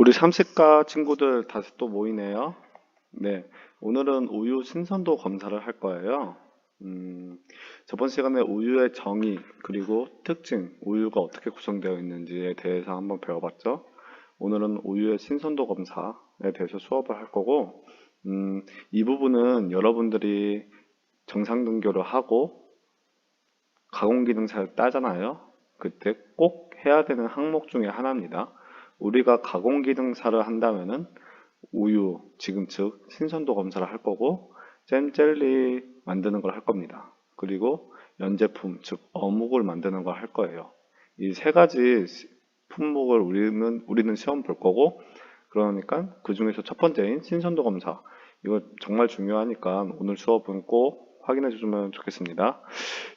우리 삼식과 친구들 다시 또 모이네요. 네, 오늘은 우유 신선도 검사를 할 거예요. 저번 시간에 우유의 정의, 그리고 특징, 우유가 어떻게 구성되어 있는지에 대해서 한번 배워봤죠. 오늘은 우유의 신선도 검사에 대해서 수업을 할 거고, 이 부분은 여러분들이 정상 등교를 하고 가공기능사를 따잖아요. 그때 꼭 해야 되는 항목 중에 하나입니다. 우리가 가공기능사를 한다면은 우유, 지금 즉 신선도 검사를 할 거고, 잼 젤리 만드는 걸 할 겁니다. 그리고 연제품, 즉 어묵을 만드는 걸 할 거예요. 이 세 가지 품목을 우리는 시험 볼 거고, 그러니까 그 중에서 첫 번째인 신선도 검사, 이거 정말 중요하니까 오늘 수업은 꼭 확인해 주시면 좋겠습니다.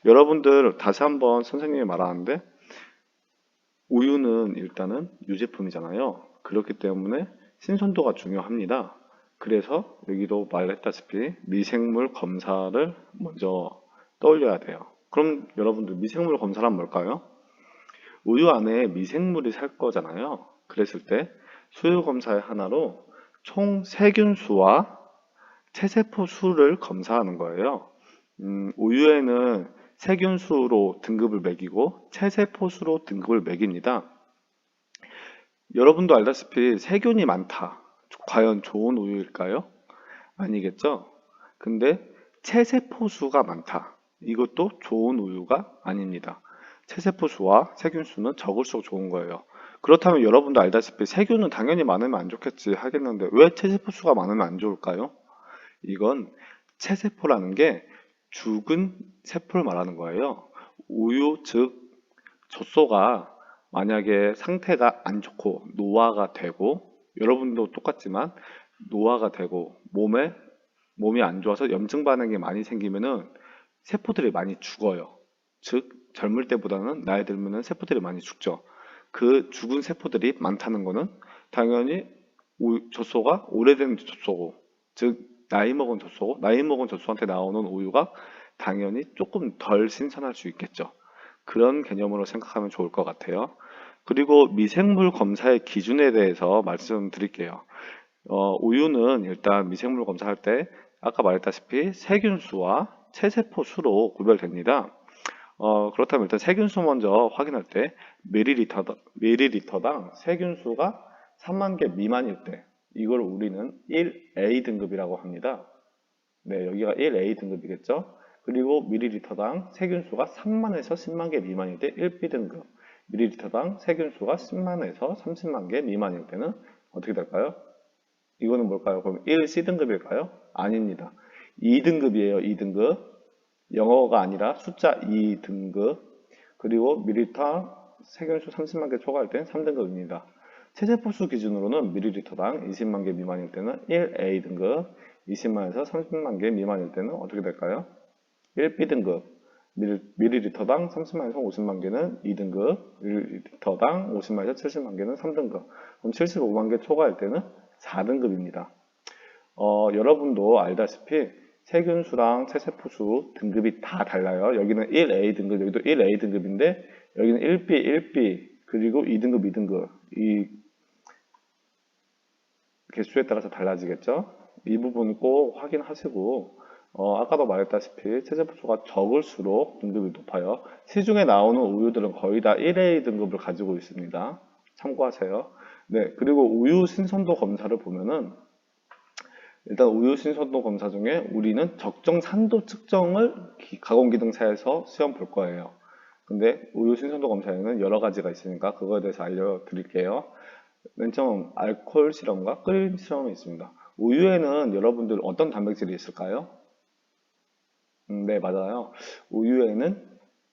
여러분들 다시 한번 선생님이 말하는데, 우유는 일단은 유제품이잖아요. 그렇기 때문에 신선도가 중요합니다. 그래서 여기도 말했다시피 미생물 검사를 먼저 떠올려야 돼요. 그럼 여러분들 미생물 검사란 뭘까요? 우유 안에 미생물이 살 거잖아요. 그랬을 때 수유 검사의 하나로 총 세균수와 체세포 수를 검사하는 거예요. 우유에는 세균수로 등급을 매기고 체세포수로 등급을 매깁니다. 여러분도 알다시피 세균이 많다. 과연 좋은 우유일까요? 아니겠죠? 근데 체세포수가 많다. 이것도 좋은 우유가 아닙니다. 체세포수와 세균수는 적을수록 좋은 거예요. 그렇다면 여러분도 알다시피 세균은 당연히 많으면 안 좋겠지 하겠는데 왜 체세포수가 많으면 안 좋을까요? 이건 체세포라는 게 죽은 세포를 말하는 거예요. 우유, 즉 젖소가 만약에 상태가 안 좋고 노화가 되고, 여러분도 똑같지만 노화가 되고 몸이 안 좋아서 염증 반응이 많이 생기면은 세포들이 많이 죽어요. 즉 젊을 때보다는 나이 들면은 세포들이 많이 죽죠. 그 죽은 세포들이 많다는 거는 당연히 젖소가 오래된 젖소고, 즉 나이 먹은 젖소고, 나이 먹은 젖소한테 나오는 우유가 당연히 조금 덜 신선할 수 있겠죠. 그런 개념으로 생각하면 좋을 것 같아요. 그리고 미생물 검사의 기준에 대해서 말씀드릴게요. 우유는 일단 미생물 검사할 때 아까 말했다시피 세균수와 체세포 수로 구별됩니다. 그렇다면 일단 세균수 먼저 확인할 때 밀리리터당 세균수가 3만 개 미만일 때 이걸 우리는 1A 등급이라고 합니다. 네, 여기가 1A 등급이겠죠. 그리고 밀리리터당 세균수가 3만에서 10만 개 미만일 때 1B 등급, 밀리리터당 세균수가 10만에서 30만 개 미만일 때는 어떻게 될까요? 이거는 뭘까요? 그럼 1C 등급일까요? 아닙니다. 2등급이에요. 2등급. 영어가 아니라 숫자 2등급. 그리고 밀리리터 세균수 30만 개 초과할 때는 3등급입니다. 체세포수 기준으로는 밀리리터당 20만 개 미만일 때는 1A 등급, 20만에서 30만 개 미만일 때는 어떻게 될까요? 1B 등급, 밀리리터당 30만에서 50만 개는 2등급, 밀리리터당 50만에서 70만 개는 3등급, 그럼 75만 개 초과할 때는 4등급입니다. 여러분도 알다시피 세균수랑 체세포수 등급이 다 달라요. 여기는 1A 등급, 여기도 1A 등급인데 여기는 1B, 그리고 2등급, 2등급. 이 개수에 따라서 달라지겠죠? 이 부분 꼭 확인하시고, 아까도 말했다시피 체세포수가 적을수록 등급이 높아요. 시중에 나오는 우유들은 거의 다 1A 등급을 가지고 있습니다. 참고하세요. 네, 그리고 우유 신선도 검사를 보면은 일단 우유 신선도 검사 중에 우리는 적정 산도 측정을 가공기능사에서 시험 볼 거예요. 근데 우유 신선도 검사에는 여러 가지가 있으니까 그거에 대해서 알려드릴게요. 맨 처음 알코올 실험과 끓임 실험이 있습니다. 우유에는 여러분들 어떤 단백질이 있을까요? 네, 맞아요. 우유에는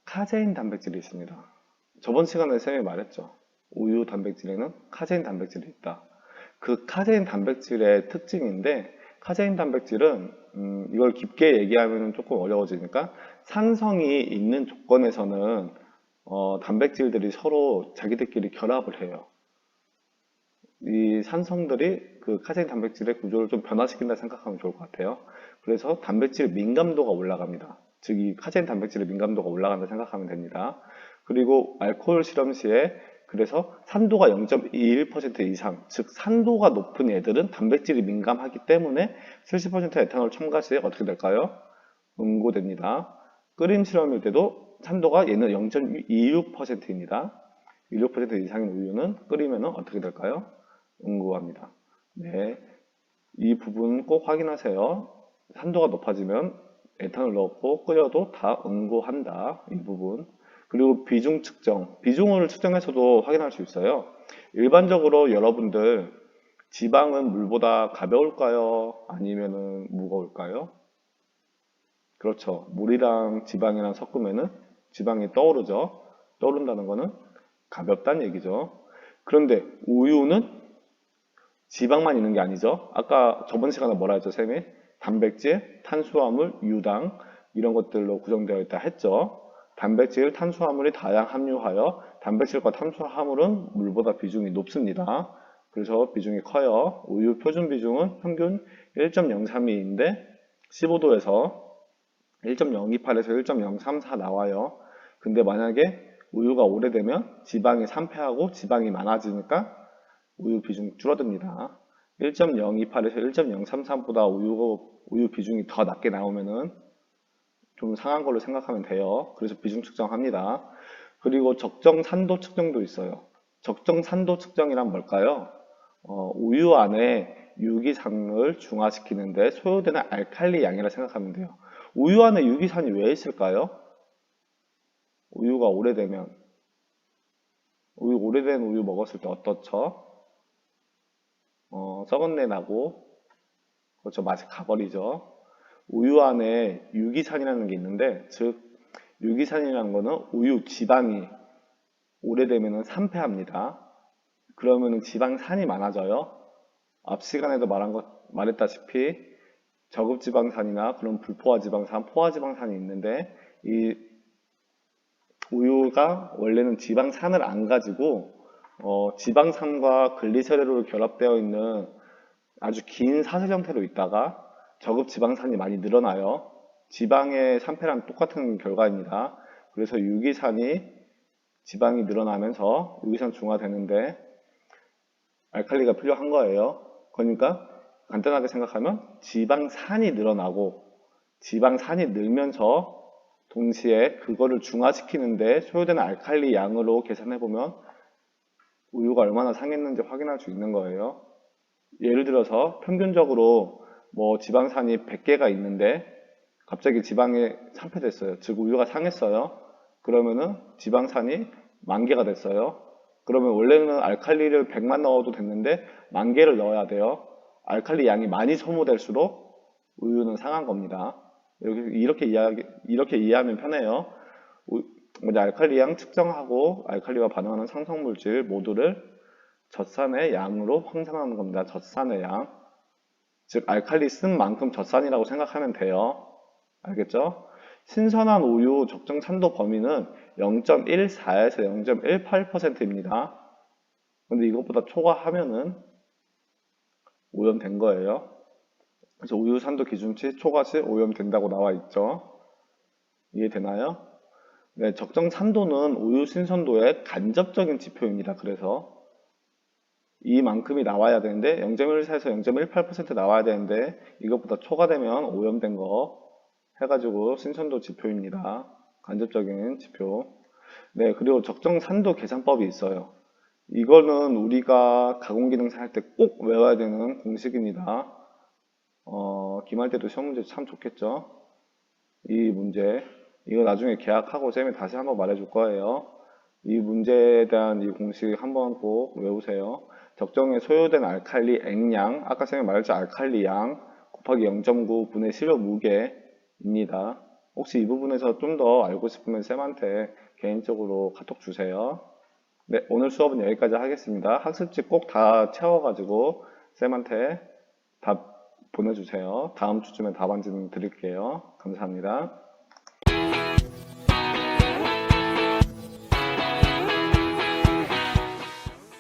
카제인 단백질이 있습니다. 저번 시간에 쌤이 말했죠. 우유 단백질에는 카제인 단백질이 있다. 그 카제인 단백질의 특징인데, 카제인 단백질은 이걸 깊게 얘기하면 조금 어려워지니까 산성이 있는 조건에서는 단백질들이 서로 자기들끼리 결합을 해요. 이 산성들이 그 카제인 단백질의 구조를 좀 변화시킨다 생각하면 좋을 것 같아요. 그래서 단백질 민감도가 올라갑니다. 즉 이 카제인 단백질의 민감도가 올라간다 생각하면 됩니다. 그리고 알코올 실험 시에 그래서 산도가 0.21% 이상, 즉 산도가 높은 애들은 단백질이 민감하기 때문에 70% 에탄올 첨가 시에 어떻게 될까요? 응고됩니다. 끓임 실험일 때도 산도가 얘는 0.26%입니다. 26% 이상인 우유는 끓이면 어떻게 될까요? 응고합니다. 네, 이 부분 꼭 확인하세요. 산도가 높아지면 에탄올 넣고 끓여도 다 응고한다. 이 부분. 그리고 비중 측정. 비중을 측정해서도 확인할 수 있어요. 일반적으로 여러분들 지방은 물보다 가벼울까요? 아니면은 무거울까요? 그렇죠. 물이랑 지방이랑 섞으면은 지방이 떠오르죠. 떠오른다는 거는 가볍다는 얘기죠. 그런데 우유는 지방만 있는 게 아니죠. 아까 저번 시간에 뭐라 했죠, 쌤이? 단백질, 탄수화물, 유당 이런 것들로 구성되어 있다 했죠. 단백질, 탄수화물이 다량 함유하여 단백질과 탄수화물은 물보다 비중이 높습니다. 그래서 비중이 커요. 우유 표준 비중은 평균 1.032인데 15도에서 1.028에서 1.034 나와요. 근데 만약에 우유가 오래되면 지방이 산패하고 지방이 많아지니까 우유 비중이 줄어듭니다. 1.028에서 1.033보다 우유 비중이 더 낮게 나오면은 좀 상한 걸로 생각하면 돼요. 그래서 비중 측정합니다. 그리고 적정 산도 측정도 있어요. 적정 산도 측정이란 뭘까요? 우유 안에 유기산을 중화시키는데 소요되는 알칼리 양이라 생각하면 돼요. 우유 안에 유기산이 왜 있을까요? 우유가 오래되면 오래된 우유 먹었을 때 어떻죠? 썩은 내 나고 그렇죠. 맛이 가버리죠. 우유 안에 유기산이라는 게 있는데 즉 유기산이라는 거는 우유 지방이 오래되면 산패합니다. 그러면 지방산이 많아져요. 앞 시간에도 말했다시피 저급지방산이나 그런 불포화지방산, 포화지방산이 있는데 이 우유가 원래는 지방산을 안 가지고 지방산과 글리세롤로 결합되어 있는 아주 긴 사슬 형태로 있다가 저급지방산이 많이 늘어나요. 지방의 산패랑 똑같은 결과입니다. 그래서 유기산이 지방이 늘어나면서 유기산 중화되는데 알칼리가 필요한 거예요. 그러니까 간단하게 생각하면 지방산이 늘어나고 지방산이 늘면서 동시에 그거를 중화시키는데 소요되는 알칼리 양으로 계산해보면 우유가 얼마나 상했는지 확인할 수 있는 거예요. 예를 들어서 평균적으로 뭐 지방산이 100개가 있는데 갑자기 지방이 산패됐어요. 즉 우유가 상했어요. 그러면은 지방산이 10,000개가 됐어요. 그러면 원래는 알칼리를 100만 넣어도 됐는데 10,000개를 넣어야 돼요. 알칼리 양이 많이 소모될수록 우유는 상한 겁니다. 이렇게 이해하면 편해요. 먼저 알칼리 양 측정하고 알칼리와 반응하는 상성물질 모두를 젖산의 양으로 환산하는 겁니다. 젖산의 양. 즉 알칼리 쓴 만큼 젖산이라고 생각하면 돼요. 알겠죠? 신선한 우유 적정 산도 범위는 0.14에서 0.18%입니다. 근데 이것보다 초과하면은 오염된 거예요. 그래서 우유 산도 기준치 초과시 오염된다고 나와 있죠. 이해되나요? 네, 적정 산도는 우유 신선도의 간접적인 지표입니다. 그래서 이만큼이 나와야 되는데 0.14에서 0.18% 나와야 되는데 이것보다 초과되면 오염된 거 해가지고 신선도 지표입니다. 간접적인 지표. 네, 그리고 적정 산도 계산법이 있어요. 이거는 우리가 가공기능사 할 때 꼭 외워야 되는 공식입니다. 기말 때도 시험 문제 참 좋겠죠? 이 문제. 이거 나중에 계약하고 쌤이 다시 한번 말해줄 거예요. 이 문제에 대한 이 공식 한번 꼭 외우세요. 적정에 소요된 알칼리 액량, 아까 쌤이 말했죠? 알칼리 양 곱하기 0.9 분의 시료 무게입니다. 혹시 이 부분에서 좀 더 알고 싶으면 쌤한테 개인적으로 카톡 주세요. 네, 오늘 수업은 여기까지 하겠습니다. 학습지 꼭 다 채워가지고 쌤한테 답 보내주세요. 다음 주쯤에 답안지 드릴게요. 감사합니다.